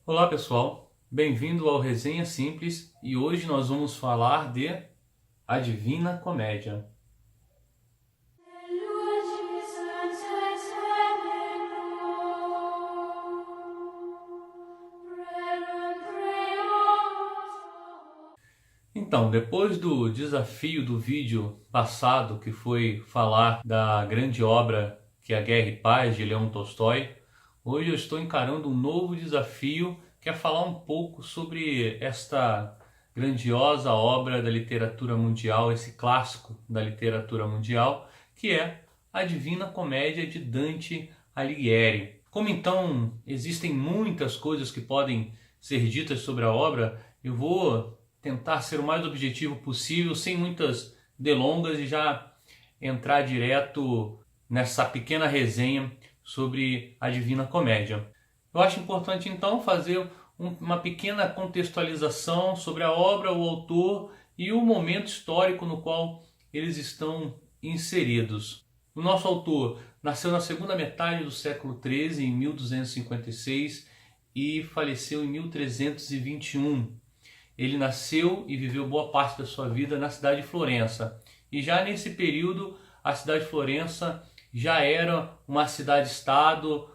Olá pessoal, bem-vindo ao Resenha Simples e hoje nós vamos falar de A Divina Comédia. Então, depois do desafio do vídeo passado, que foi falar da grande obra que é A Guerra e Paz, de Leão Tolstói, hoje eu estou encarando um novo desafio, que é falar um pouco sobre esta grandiosa obra da literatura mundial, esse clássico da literatura mundial, que é A Divina Comédia de Dante Alighieri. Como então existem muitas coisas que podem ser ditas sobre a obra, eu vou tentar ser o mais objetivo possível, sem muitas delongas, e já entrar direto nessa pequena resenha sobre a Divina Comédia. Eu acho importante então fazer uma pequena contextualização sobre a obra, o autor e o momento histórico no qual eles estão inseridos. O nosso autor nasceu na segunda metade do século XIII, em 1256, e faleceu em 1321. Ele nasceu e viveu boa parte da sua vida na cidade de Florença. E já nesse período, a cidade de Florença já era uma cidade-estado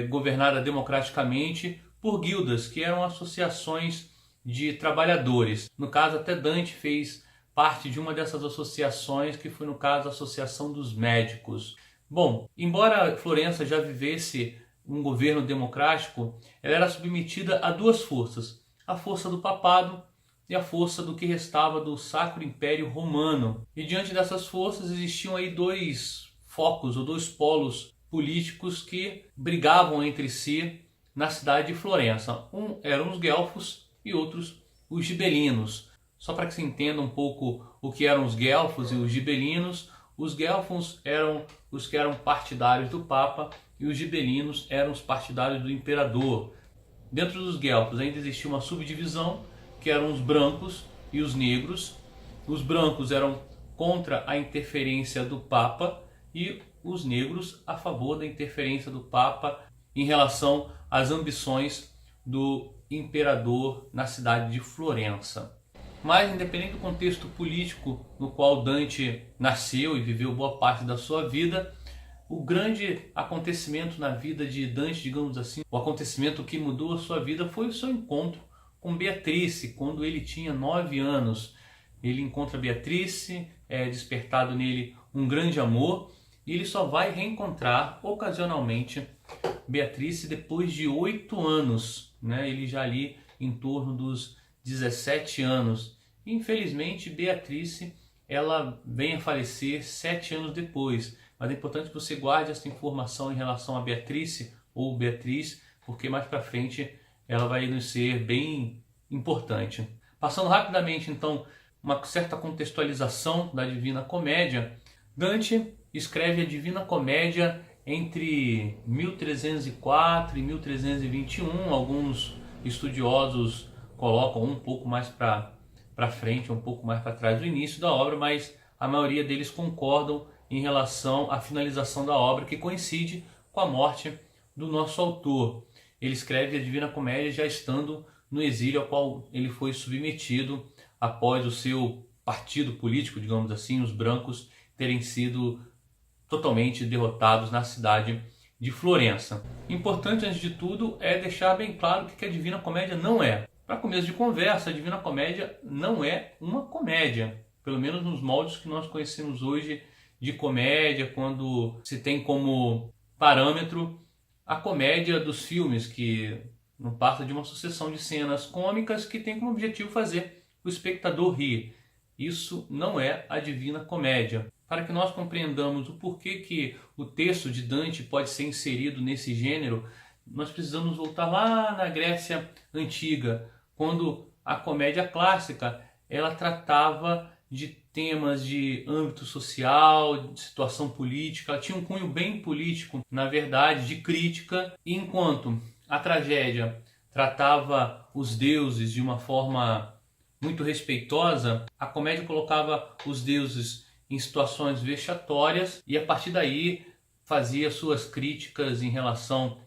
governada democraticamente por guildas, que eram associações de trabalhadores. No caso, até Dante fez parte de uma dessas associações, que foi, no caso, a Associação dos Médicos. Bom, embora Florença já vivesse um governo democrático, ela era submetida a duas forças: a força do papado e a força do que restava do Sacro Império Romano. E diante dessas forças existiam aí dois focos ou dois polos políticos que brigavam entre si na cidade de Florença. Um eram os guelfos e outros os gibelinos. Só para que se entenda um pouco o que eram os guelfos e os guelfos eram os que eram partidários do Papa e os gibelinos eram os partidários do imperador. Dentro dos guelfos ainda existia uma subdivisão, que eram os brancos e os negros. Os brancos eram contra a interferência do Papa e os negros a favor da interferência do Papa em relação às ambições do imperador na cidade de Florença. Mas, independente do contexto político no qual Dante nasceu e viveu boa parte da sua vida, o grande acontecimento na vida de Dante, digamos assim, o acontecimento que mudou a sua vida, foi o seu encontro com Beatrice, quando ele tinha 9 anos. Ele encontra Beatrice, é despertado nele um grande amor, e ele só vai reencontrar ocasionalmente Beatrice depois de 8 anos, né? Ele já ali em torno dos 17 anos. E, infelizmente, Beatrice ela vem a falecer 7 anos depois. Mas é importante que você guarde essa informação em relação a Beatrice ou Beatriz, porque mais para frente ela vai nos ser bem importante. Passando rapidamente então uma certa contextualização da Divina Comédia, Dante escreve a Divina Comédia entre 1304 e 1321. Alguns estudiosos colocam um pouco mais para frente, um pouco mais para trás do início da obra, mas a maioria deles concordam em relação à finalização da obra, que coincide com a morte do nosso autor. Ele escreve a Divina Comédia já estando no exílio ao qual ele foi submetido após o seu partido político, digamos assim, os brancos, terem sido totalmente derrotados na cidade de Florença. Importante, antes de tudo, é deixar bem claro o que a Divina Comédia não é. Para começo de conversa, a Divina Comédia não é uma comédia, pelo menos nos moldes que nós conhecemos hoje de comédia, quando se tem como parâmetro a comédia dos filmes, que não passa de uma sucessão de cenas cômicas que tem como objetivo fazer o espectador rir. Isso não é a Divina Comédia. Para que nós compreendamos o porquê que o texto de Dante pode ser inserido nesse gênero, nós precisamos voltar lá na Grécia Antiga, quando a comédia clássica ela tratava de temas de âmbito social, de situação política. Ela tinha um cunho bem político, na verdade, de crítica, enquanto a tragédia tratava os deuses de uma forma muito respeitosa, a comédia colocava os deuses em situações vexatórias e a partir daí fazia suas críticas em relação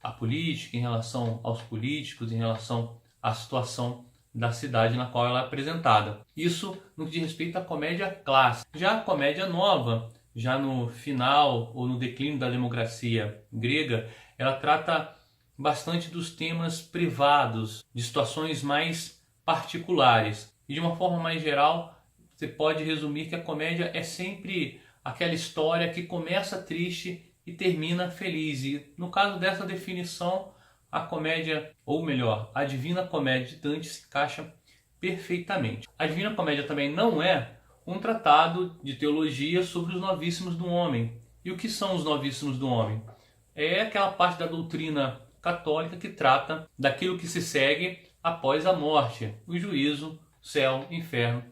à política, em relação aos políticos, em relação à situação da cidade na qual ela é apresentada. Isso no que diz respeito à comédia clássica. Já a comédia nova, já no final ou no declínio da democracia grega, ela trata bastante dos temas privados, de situações mais particulares. E de uma forma mais geral, você pode resumir que a comédia é sempre aquela história que começa triste e termina feliz. E no caso dessa definição, a comédia, ou melhor, a Divina Comédia de Dante se encaixa perfeitamente. A Divina Comédia também não é um tratado de teologia sobre os novíssimos do homem. E o que são os novíssimos do homem? É aquela parte da doutrina católica que trata daquilo que se segue após a morte, o juízo, céu, inferno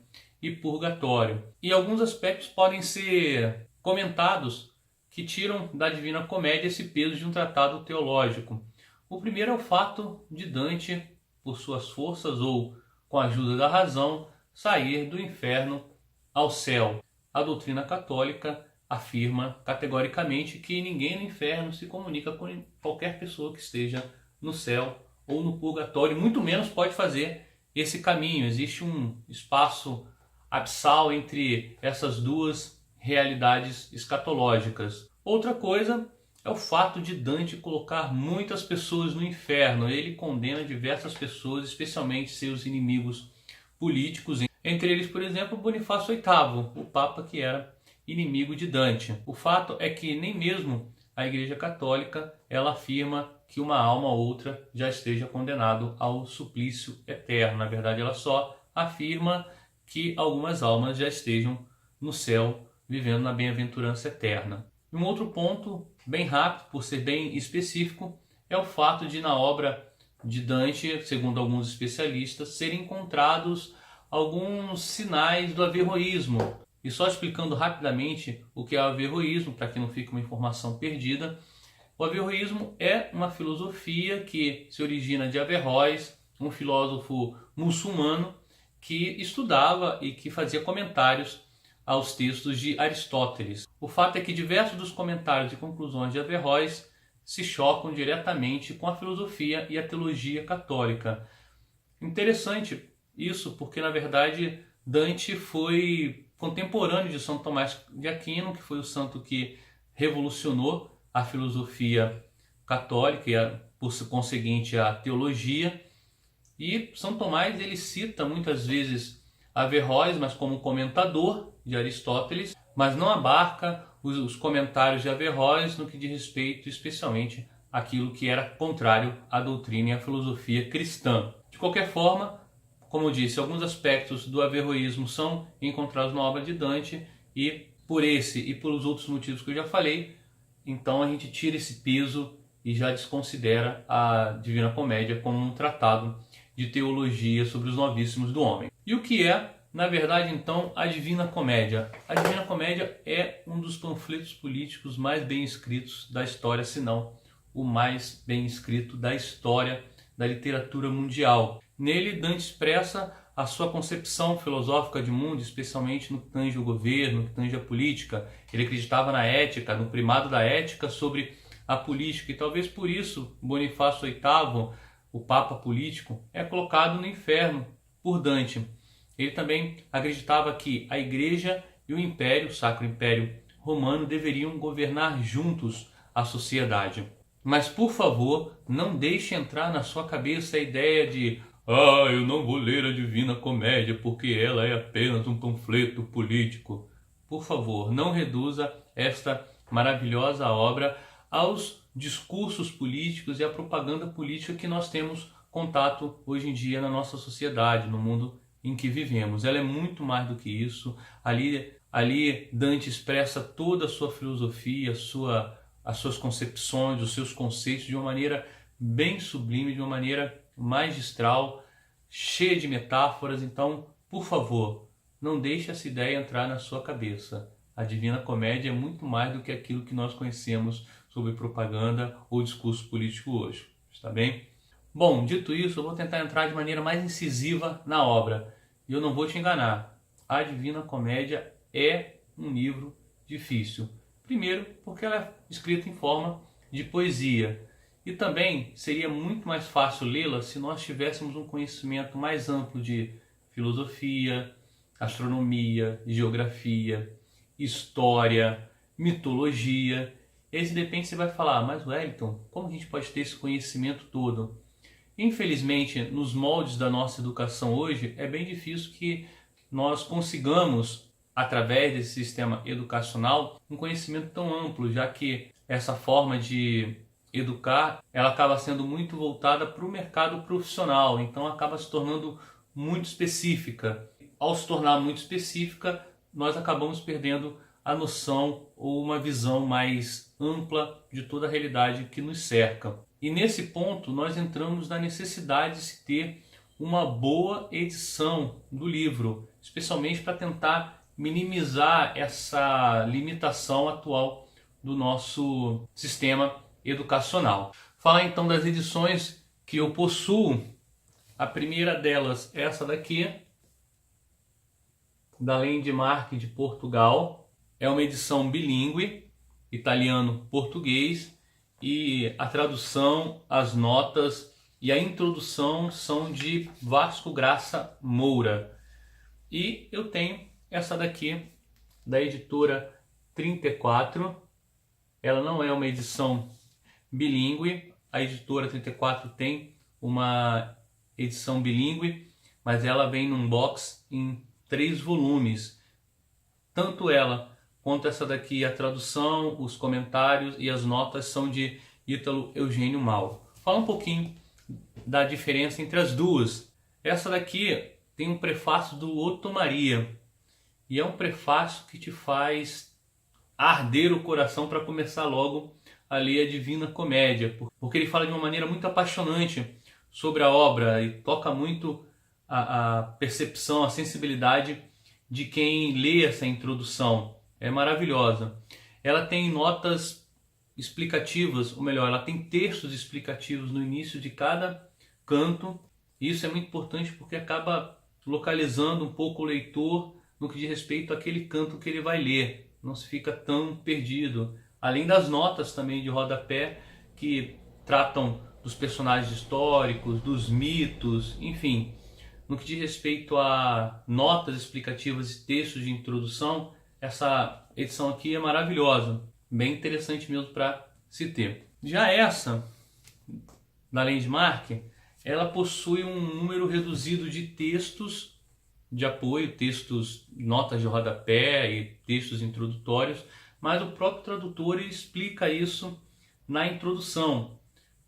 e purgatório. E alguns aspectos podem ser comentados que tiram da Divina Comédia esse peso de um tratado teológico. O primeiro é o fato de Dante, por suas forças ou com a ajuda da razão, sair do inferno ao céu. A doutrina católica afirma categoricamente que ninguém no inferno se comunica com qualquer pessoa que esteja no céu ou no purgatório, muito menos pode fazer esse caminho. Existe um espaço abissal entre essas duas realidades escatológicas. Outra coisa é o fato de Dante colocar muitas pessoas no inferno. Ele condena diversas pessoas, especialmente seus inimigos políticos, entre eles, por exemplo, Bonifácio VIII, o Papa que era inimigo de Dante. O fato é que nem mesmo a Igreja Católica ela afirma que uma alma ou outra já esteja condenado ao suplício eterno. Na verdade, ela só afirma que algumas almas já estejam no céu, vivendo na bem-aventurança eterna. E um outro ponto, bem rápido, por ser bem específico, é o fato de na obra de Dante, segundo alguns especialistas, serem encontrados alguns sinais do averroísmo. E só explicando rapidamente o que é o averroísmo, para que não fique uma informação perdida, o averroísmo é uma filosofia que se origina de Averroes, um filósofo muçulmano que estudava e que fazia comentários aos textos de Aristóteles. O fato é que diversos dos comentários e conclusões de Averroes se chocam diretamente com a filosofia e a teologia católica. Interessante isso, porque na verdade Dante foi contemporâneo de São Tomás de Aquino, que foi o santo que revolucionou a filosofia católica e, por conseguinte, a teologia. E São Tomás ele cita muitas vezes Averroes, mas como comentador de Aristóteles, mas não abarca os comentários de Averroes no que diz respeito especialmente àquilo que era contrário à doutrina e à filosofia cristã. De qualquer forma, como eu disse, alguns aspectos do averroísmo são encontrados na obra de Dante e por esse e pelos outros motivos que eu já falei, então a gente tira esse peso e já desconsidera a Divina Comédia como um tratado de teologia sobre os novíssimos do homem. E o que é, na verdade, então, a Divina Comédia? A Divina Comédia é um dos panfletos políticos mais bem escritos da história, se não o mais bem escrito da história da literatura mundial. Nele, Dante expressa a sua concepção filosófica de mundo, especialmente no que tange o governo, no que tange a política. Ele acreditava na ética, no primado da ética sobre a política, e talvez por isso Bonifácio VIII, o Papa político, é colocado no inferno por Dante. Ele também acreditava que a Igreja e o Império, o Sacro Império Romano, deveriam governar juntos a sociedade. Mas, por favor, não deixe entrar na sua cabeça a ideia de eu não vou ler a Divina Comédia porque ela é apenas um panfleto político. Por favor, não reduza esta maravilhosa obra aos discursos políticos e à propaganda política que nós temos contato hoje em dia na nossa sociedade, no mundo em que vivemos. Ela é muito mais do que isso. Ali Dante expressa toda a sua filosofia, as suas concepções, os seus conceitos de uma maneira bem sublime, de uma maneira magistral, cheia de metáforas. Então, por favor, não deixe essa ideia entrar na sua cabeça. A Divina Comédia é muito mais do que aquilo que nós conhecemos sobre propaganda ou discurso político hoje. Está bem? Bom, dito isso, eu vou tentar entrar de maneira mais incisiva na obra. E eu não vou te enganar. A Divina Comédia é um livro difícil. Primeiro, porque ela é escrita em forma de poesia. E também seria muito mais fácil lê-la se nós tivéssemos um conhecimento mais amplo de filosofia, astronomia, geografia, história, mitologia. E aí de repente você vai falar, mas Wellington, como a gente pode ter esse conhecimento todo? Infelizmente, nos moldes da nossa educação hoje, é bem difícil que nós consigamos, através desse sistema educacional, um conhecimento tão amplo, já que essa forma de educar, ela acaba sendo muito voltada para o mercado profissional, então acaba se tornando muito específica. Ao se tornar muito específica, nós acabamos perdendo a noção ou uma visão mais ampla de toda a realidade que nos cerca. E nesse ponto nós entramos na necessidade de se ter uma boa edição do livro, especialmente para tentar minimizar essa limitação atual do nosso sistema educacional. Falar então das edições que eu possuo. A primeira delas é essa daqui, da Landmark de Portugal. É uma edição bilíngue, italiano-português, e a tradução, as notas e a introdução são de Vasco Graça Moura. E eu tenho essa daqui, da editora 34. Ela não é uma edição bilíngue, a editora 34 tem uma edição bilíngue, mas ela vem num box em 3 volumes. Tanto ela quanto essa daqui, a tradução, os comentários e as notas são de Ítalo Eugênio Mauro. Fala um pouquinho da diferença entre as duas. Essa daqui tem um prefácio do Otto Maria, e é um prefácio que te faz arder o coração para começar logo a ler a Divina Comédia, porque ele fala de uma maneira muito apaixonante sobre a obra e toca muito a percepção, a sensibilidade de quem lê essa introdução. É maravilhosa. Ela tem notas explicativas, ou melhor, ela tem textos explicativos no início de cada canto. Isso é muito importante porque acaba localizando um pouco o leitor no que diz respeito àquele canto que ele vai ler. Não se fica tão perdido. Além das notas também de rodapé, que tratam dos personagens históricos, dos mitos, enfim. No que diz respeito a notas explicativas e textos de introdução, essa edição aqui é maravilhosa, bem interessante mesmo para se ter. Já essa, da Landmark, ela possui um número reduzido de textos de apoio, textos, notas de rodapé e textos introdutórios, mas o próprio tradutor explica isso na introdução,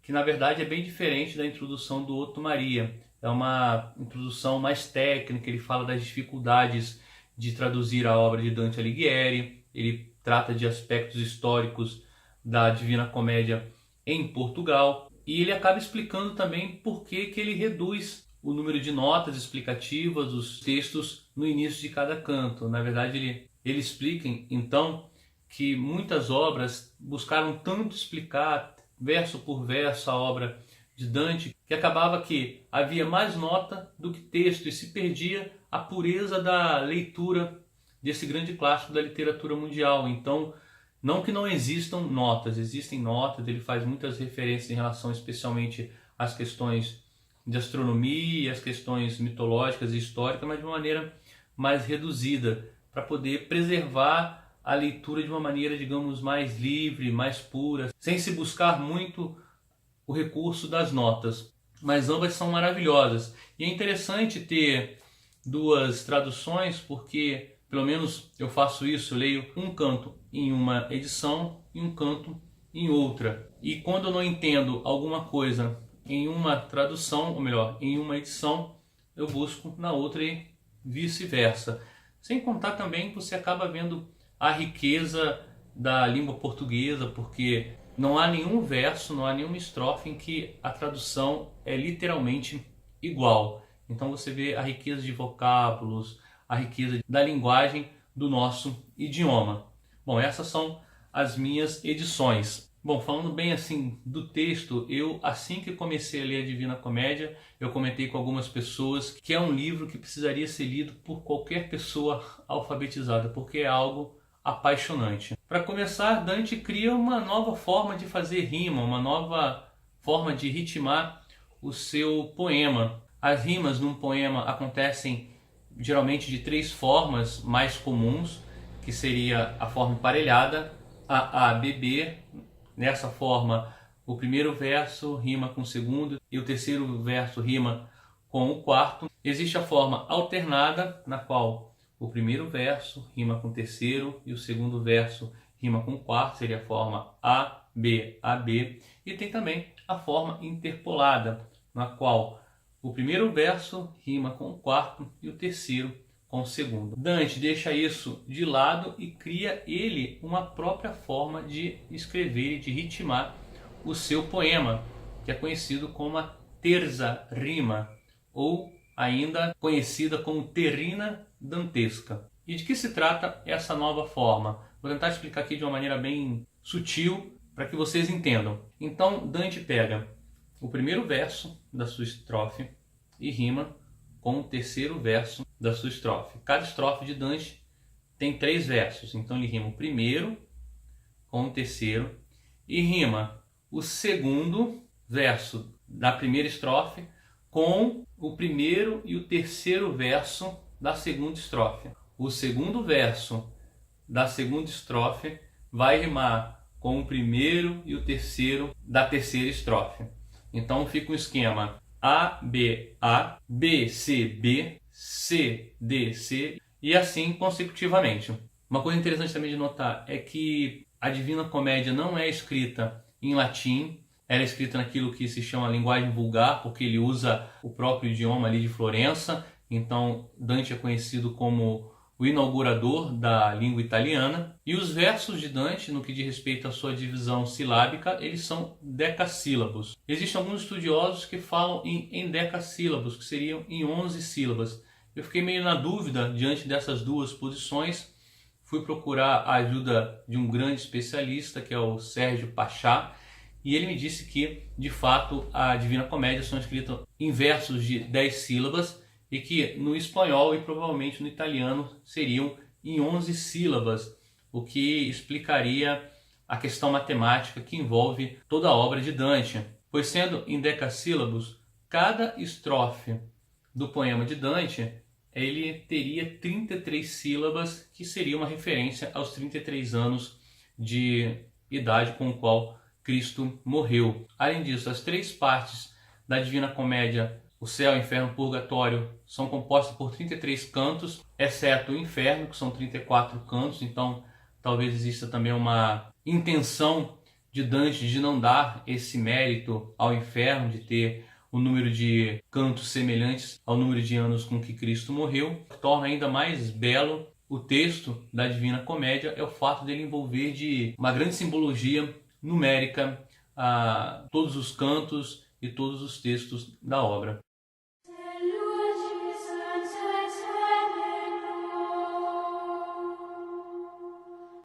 que na verdade é bem diferente da introdução do Otto Maria. É uma introdução mais técnica, ele fala das dificuldades de traduzir a obra de Dante Alighieri, ele trata de aspectos históricos da Divina Comédia em Portugal, e ele acaba explicando também por que ele reduz o número de notas explicativas, os textos no início de cada canto. Na verdade, ele explica então que muitas obras buscaram tanto explicar verso por verso a obra de Dante, que acabava que havia mais nota do que texto e se perdia a pureza da leitura desse grande clássico da literatura mundial. Então, não que não existam notas, existem notas, ele faz muitas referências em relação especialmente às questões de astronomia, às questões mitológicas e históricas, mas de uma maneira mais reduzida, para poder preservar a leitura de uma maneira, digamos, mais livre, mais pura, sem se buscar muito o recurso das notas. Mas ambas são maravilhosas. E é interessante ter duas traduções, porque pelo menos eu faço isso, eu leio um canto em uma edição e um canto em outra. E quando eu não entendo alguma coisa em uma tradução, ou melhor, em uma edição, eu busco na outra e vice-versa. Sem contar também que você acaba vendo a riqueza da língua portuguesa, porque não há nenhum verso, não há nenhuma estrofe em que a tradução é literalmente igual. Então você vê a riqueza de vocábulos, a riqueza da linguagem do nosso idioma. Bom, essas são as minhas edições. Bom, falando bem assim do texto, eu assim que comecei a ler a Divina Comédia, eu comentei com algumas pessoas que é um livro que precisaria ser lido por qualquer pessoa alfabetizada, porque é algo apaixonante. Para começar, Dante cria uma nova forma de fazer rima, uma nova forma de ritmar o seu poema. As rimas num poema acontecem geralmente de 3 formas mais comuns, que seria a forma emparelhada, A, B, B. Nessa forma, o primeiro verso rima com o segundo e o terceiro verso rima com o quarto. Existe a forma alternada, na qual o primeiro verso rima com o terceiro e o segundo verso rima com o quarto, seria a forma A, B, A, B. E tem também a forma interpolada, na qual o primeiro verso rima com o quarto e o terceiro com o segundo. Dante deixa isso de lado e cria ele uma própria forma de escrever e de ritmar o seu poema, que é conhecido como a terza rima, ou ainda conhecida como terrina dantesca. E de que se trata essa nova forma? Vou tentar explicar aqui de uma maneira bem sutil para que vocês entendam. Então Dante pega o primeiro verso da sua estrofe e rima com o terceiro verso da sua estrofe. Cada estrofe de Dante tem 3 versos, então ele rima o primeiro com o terceiro e rima o segundo verso da primeira estrofe com o primeiro e o terceiro verso da segunda estrofe. O segundo verso da segunda estrofe vai rimar com o primeiro e o terceiro da terceira estrofe. Então fica um esquema A, B, A, B, C, B, C, D, C e assim consecutivamente. Uma coisa interessante também de notar é que a Divina Comédia não é escrita em latim, ela é escrita naquilo que se chama linguagem vulgar, porque ele usa o próprio idioma ali de Florença. Então Dante é conhecido como o inaugurador da língua italiana. E os versos de Dante, no que diz respeito à sua divisão silábica, eles são decassílabos. Existem alguns estudiosos que falam em endecassílabos, que seriam em 11 sílabas. Eu fiquei meio na dúvida diante dessas duas posições. Fui procurar a ajuda de um grande especialista, que é o Sérgio Pachá, e ele me disse que, de fato, a Divina Comédia são escritas em versos de 10 sílabas e que no espanhol e provavelmente no italiano seriam em 11 sílabas, o que explicaria a questão matemática que envolve toda a obra de Dante. Pois sendo em decassílabos, cada estrofe do poema de Dante ele teria 33 sílabas, que seria uma referência aos 33 anos de idade com o qual Cristo morreu. Além disso, as 3 partes da Divina Comédia, o céu, o inferno e o purgatório, são compostas por 33 cantos, exceto o inferno, que são 34 cantos. Então talvez exista também uma intenção de Dante de não dar esse mérito ao inferno, de ter o número de cantos semelhantes ao número de anos com que Cristo morreu. O que torna ainda mais belo o texto da Divina Comédia é o fato dele envolver de uma grande simbologia numérica a todos os cantos e todos os textos da obra.